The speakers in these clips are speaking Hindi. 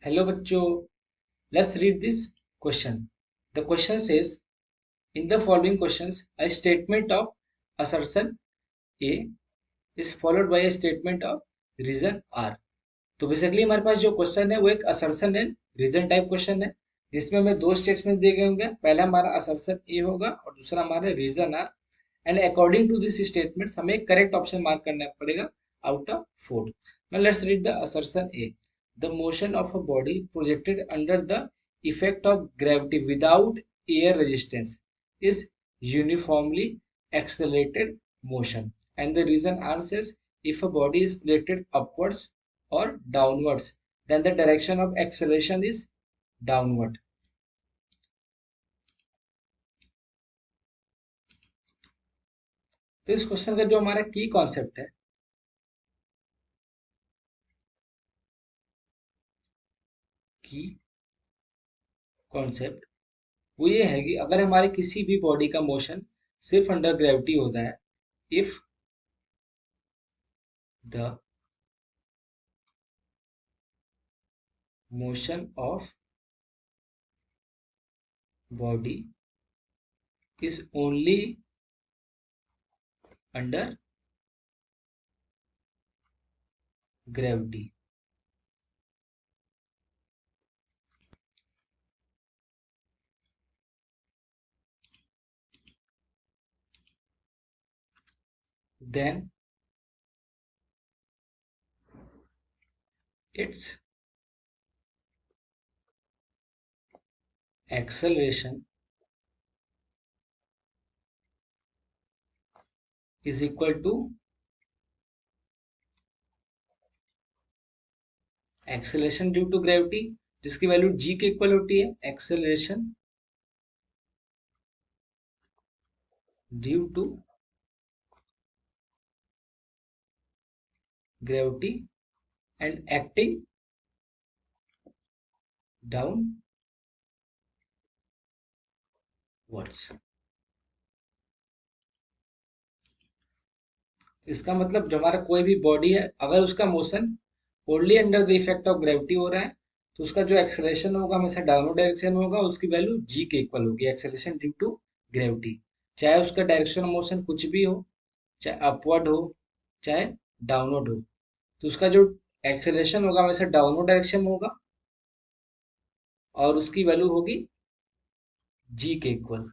Hello bachcho, let's read this question. The question says, in the following questions, a statement of assertion A is followed by a statement of reason R. तो बेसिकली हमारे पास जो क्वेश्चन है वो एक assertion and reason type question है, जिसमें हमें दो स्टेटमेंट दिए गए होंगे। पहला हमारा असर्शन ए होगा और दूसरा हमारा reason R. And according to this statements हमें करेक्ट ऑप्शन मार्क करना पड़ेगा out of 4। Now let's read the assertion A. The motion of a body projected under the effect of gravity without air resistance is uniformly accelerated motion. And the reason R says, if a body is projected upwards or downwards, then the direction of acceleration is downward. तो इस क्वेश्चन का जो हमारा की कॉन्सेप्ट है, की कॉन्सेप्ट वो ये है कि अगर हमारे किसी भी बॉडी का मोशन सिर्फ अंडर ग्रेविटी होता है, if the motion of body is only under gravity, then its acceleration is equal to acceleration due to gravity, जिसकी वैल्यू g के इक्वल होती है, acceleration due to gravity and acting downwards। इसका मतलब जो हमारा कोई भी बॉडी है, अगर उसका motion only under the effect of gravity हो रहा है, तो उसका जो एक्सेलरेशन होगा हमेशा डाउनवर्ड डायरेक्शन में होगा, उसकी वैल्यू जी के इक्वल होगी, एक्सेलरेशन ड्यू टू ग्रेविटी। चाहे उसका डायरेक्शन ऑफ मोशन कुछ भी हो, चाहे अपवर्ड हो चाहे डाउनवर्ड हो, तो उसका जो एक्सेलरेशन होगा हमेशा डाउनवर्ड डायरेक्शन में होगा और उसकी वैल्यू होगी जी के equal.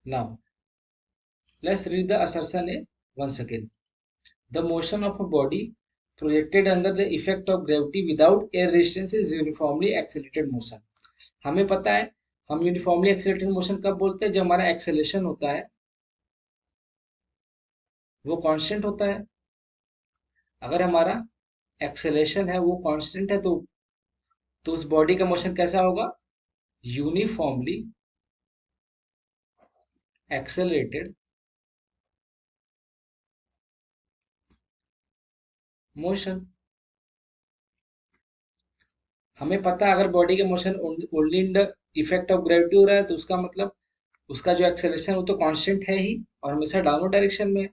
Now let's read the assertion A once again. The motion of a body projected under the effect of gravity without air resistance is uniformly accelerated motion. हमें पता है हम यूनिफॉर्मली एक्सेलरेटेड मोशन कब बोलते हैं, जब हमारा एक्सेलरेशन होता है वो कांस्टेंट होता है। अगर हमारा एक्सेलरेशन है वो कांस्टेंट है, तो उस बॉडी का मोशन कैसा होगा, यूनिफॉर्मली एक्सेलरेटेड मोशन। हमें पता है अगर बॉडी का motion only in the effect of gravity हो रहा है, तो उसका मतलब उसका जो एक्सेलरेशन वो तो कांस्टेंट है ही और हमेशा डाउनवर्ड डायरेक्शन में है।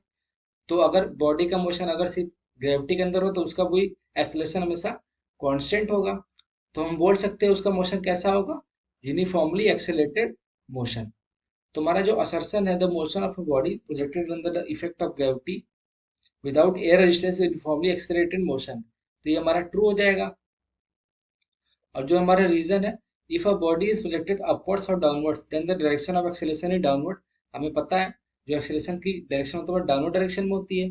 तो अगर बॉडी का मोशन अगर सिर्फ ग्रेविटी के अंदर हो तो उसका वही एक्सेलरेशन हमेशा कांस्टेंट होगा। तो हम बोल सकते हैं उसका मोशन कैसा होगा, यूनिफॉर्मली एक्सेलरेटेड मोशन। तो हमारा जो असर्शन है, the motion of a body projected under the effect of gravity without air resistance uniformly accelerated motion, तो ये हमारा ट्रू हो जाएगा। और जो हमारा रीजन है, if a body is projected upwards और downwards then the direction of acceleration is downward. हमें पता है जो एक्सेलरेशन की डायरेक्शन होता है डाउनवर्ड डायरेक्शन में होती है।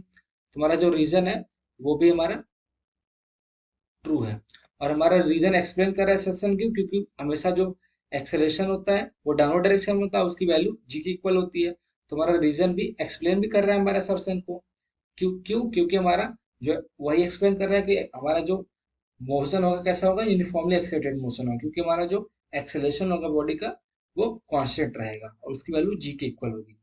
तुम्हारा जो रीजन है वो भी हमारा ट्रू है। और हमारा रीजन एक्सप्लेन कर रहा है सेशन क्यों, क्योंकि हमेशा जो एक्सेलरेशन होता है वो डाउनवर्ड डायरेक्शन में होता है, उसकी वैल्यू जी की इक्वल होती है। तो हमारा रीजन भी एक्सप्लेन भी कर रहा है हमारा सेशन को। क्यों क्यों क्योंकि हमारा जो वही एक्सप्लेन कर रहा है कि हमारा जो मोशन होगा कैसा होगा, यूनिफॉर्मली एक्सेलरेटेड मोशन होगा, क्योंकि हमारा जो एक्सेलरेशन होगा बॉडी का वो कांस्टेंट रहेगा और उसकी वैल्यू जी के इक्वल होगी।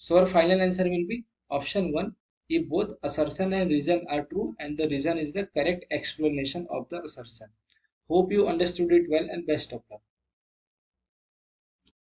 So our final answer will be option 1, if both assertion and reason are true and the reason is the correct explanation of the assertion. Hope you understood it well and best of luck.